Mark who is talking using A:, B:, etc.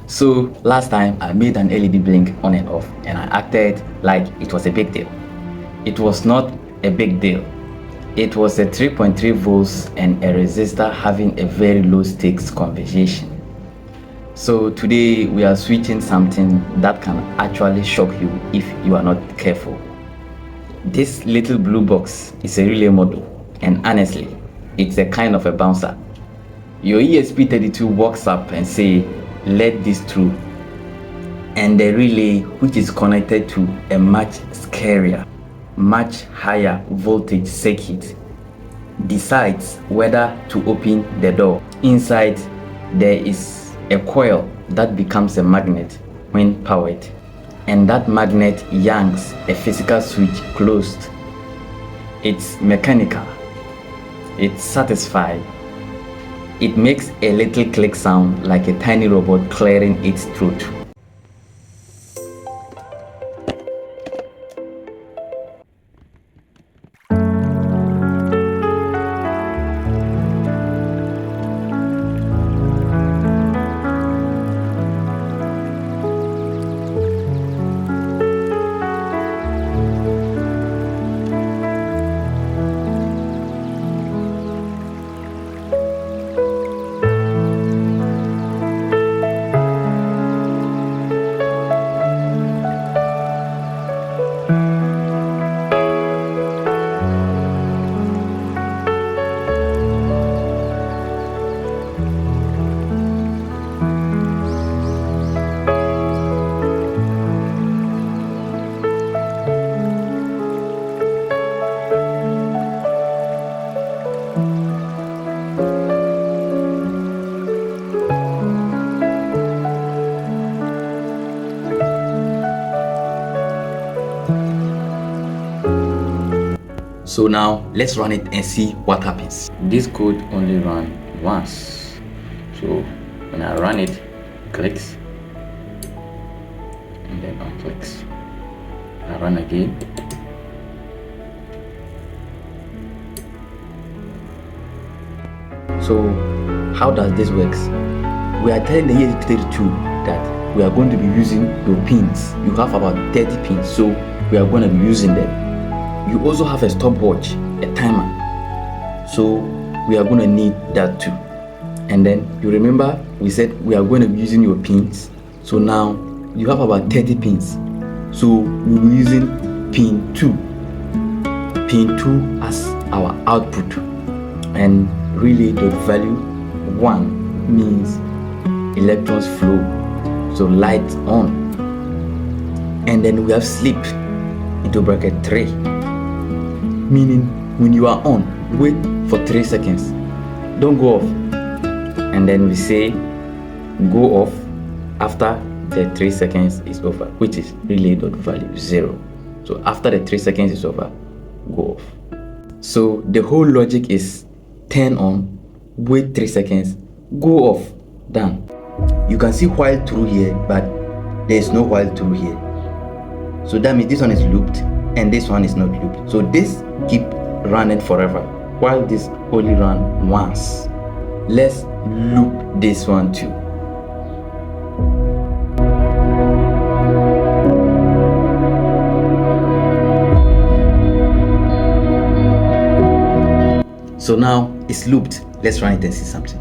A: So last time I made an LED blink on and off and I acted like it was a big deal. It was not a big deal. It was a 3.3 volts and a resistor having a very low stakes conversation. So today we are switching something that can actually shock you if you are not careful. This little blue box is a relay module, and honestly, it's a kind of a bouncer. Your ESP32 walks up and say, let this through, and the relay, which is connected to a much scarier, much higher voltage circuit, decides whether to open the door. Inside there is a coil that becomes a magnet when powered, and that magnet yanks a physical switch closed. It's mechanical, it's satisfied. It makes a little click sound like a tiny robot clearing its throat. So now let's run it and see what happens. This code only runs once. So when I run it, clicks and then unclicks. I run again. So how does this work? We are telling the ESP32 that we are going to be using your pins. You have about 30 pins, so we are going to be using them. You also have a stopwatch, a timer, so we are going to need that too. And then you remember we said we are going to be using your pins, so now you have about 30 pins, so we'll be using pin 2 as our output, and relay dot value 1 means electrons flow, so light on. And then we have sleep into bracket 3, meaning when you are on, wait for 3 seconds, don't go off. And then we say go off after the 3 seconds is over, which is relay dot value 0. So after the 3 seconds is over, go off. So the whole logic is turn on, wait 3 seconds, go off, done. You can see while through here, but there is no while through here. So that means this one is looped and this one is not looped. So this keep running forever, while this only run once. Let's loop this one too. So now it's looped. Let's run it and see something.